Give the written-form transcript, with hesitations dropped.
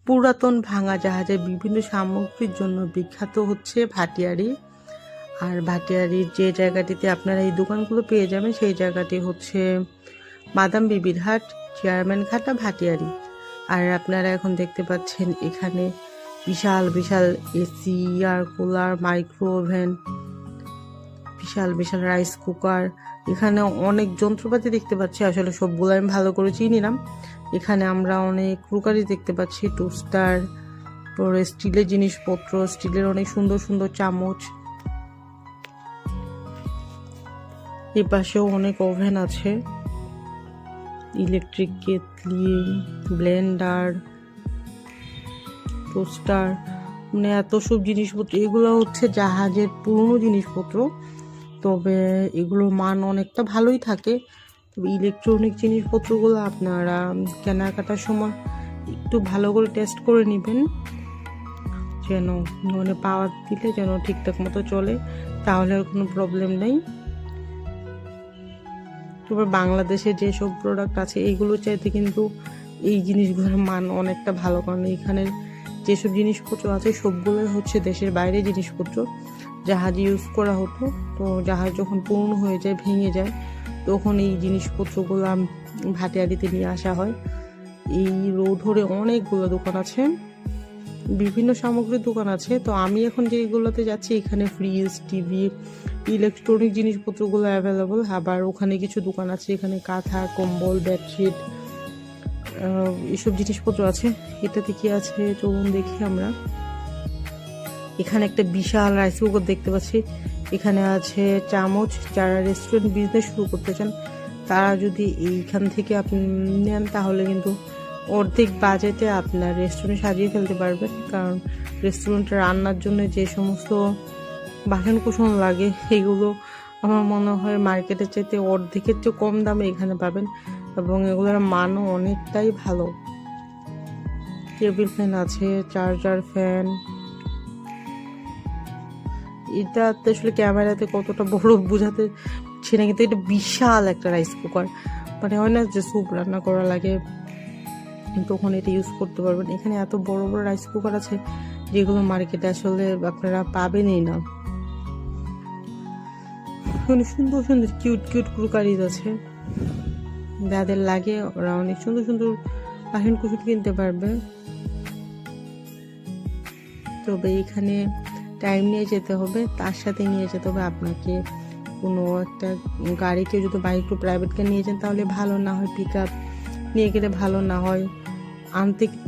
পুরাতন ভাঙা জাহাজের বিভিন্ন সামগ্রীর জন্য বিখ্যাত হচ্ছে ভাটিয়ারি। আর ভাটিয়ারির যে জায়গাটিতে আপনারা এই দোকানগুলো পেয়ে যাবেন সেই জায়গাটি হচ্ছে মাদাম বিবির হাট, চেয়ারম্যান ঘাটা, ভাটিয়ারি। আর আপনারা এখন দেখতে পাচ্ছেন এখানে বিশাল বিশাল AC, air cooler, micro oven, বিশাল বিশাল রাইস কুকার, এখানে অনেক যন্ত্রপাতি দেখতে পাচ্ছি। আসলে সবগুলো আমি ভালো করে চিনি না। এখানে আমরা অনেক ক্রুকারি দেখতে পাচ্ছি, টোস্টার, পরে স্টিলের জিনিসপত্র, স্টিলের অনেক সুন্দর সুন্দর চামচ। এ পাশেও অনেক ওভেন আছে, ইলেকট্রিক কেটলি, ব্লেন্ডার, টোস্টার, মানে এত সব জিনিসপত্র। এগুলো হচ্ছে জাহাজের পুরনো জিনিসপত্র, তবে এগুলোর মান অনেকটা ভালোই থাকে। তবে ইলেকট্রনিক জিনিসপত্রগুলো আপনারা কেনাকাটার সময় একটু ভালো করে টেস্ট করে নেবেন, যেন মানে পাওয়ার দিলে যেন ঠিকঠাক মতো চলে, তাহলে আর কোনো প্রবলেম নেই। তবে বাংলাদেশে যেসব প্রোডাক্ট আছে এইগুলোর চাইতে কিন্তু এই জিনিসগুলোর মান অনেকটা ভালো, কারণ এখানের যেসব জিনিসপত্র আছে সবগুলোই হচ্ছে দেশের বাইরে জিনিসপত্র। জাহাজ ইউজ করা হতো, তো জাহাজ যখন পূর্ণ হয়ে যায়, ভেঙে যায়, তখন এই জিনিসপত্রগুলো ভাটিয়ারিতে নিয়ে আসা হয়। এই রোড ধরে অনেকগুলো দোকান আছে, বিভিন্ন সামগ্রীর দোকান আছে। তো আমি এখন যেগুলোতে যাচ্ছি এখানে ফ্রিজ, টিভি, ইলেকট্রনিক জিনিসপত্রগুলো অ্যাভেলেবল। আবার ওখানে কিছু দোকান আছে, এখানে কাঁথা, কম্বল, বেডশিট, এসব জিনিসপত্র আছে। এটাতে কি আছে চলুন দেখি আমরা। এখানে একটা বিশাল রাইস কুকার দেখতে পাচ্ছি, এখানে আছে চামচ। যারা রেস্টুরেন্ট বিজনেস শুরু করতে চান তারা যদি এইখান থেকে আপনি নেন তাহলে কিন্তু অর্ধেক বাজেটে আপনার রেস্টুরেন্ট সাজিয়ে ফেলতে পারবেন। কারণ রেস্টুরেন্টে রান্নার জন্য যে সমস্ত বাসনকোসন লাগে এগুলো আমার মনে হয় মার্কেটের চাইতে অর্ধেকের চেয়ে কম দামে এখানে পাবেন, এবং এগুলোর মানও অনেকটাই ভালো। টেবিল ফ্যান আছে, চার্জার ফ্যান। এটা আসলে ক্যামেরাতে কতটা বড় বোঝাতে পারছি না, কিন্তু এটা বিশাল একটা রাইস কুকার। মানে হয় না যে স্যুপ রান্না করা লাগে, তখন এটা ইউজ করতে পারবেন। এখানে এত বড় বড় রাইস কুকার আছে যেগুলো মার্কেটে আসলে আপনারা পাবেনই না। সুন্দর সুন্দর কিউট কিউট ক্রুকারিজ আছে, যাদের লাগে ওরা অনেক সুন্দর সুন্দর বাসন কুসন কিনতে পারবে। তবে এখানে টাইম নিয়ে যেতে হবে, তার সাথে নিয়ে যেতে হবে আপনাকে কোনো একটা গাড়িকে। যদি বাইক প্রাইভেটকে নিয়ে যান তাহলে ভালো, না হয় পিক আপ নিয়ে গেলে ভালো, না হয় আনতে কিন্তু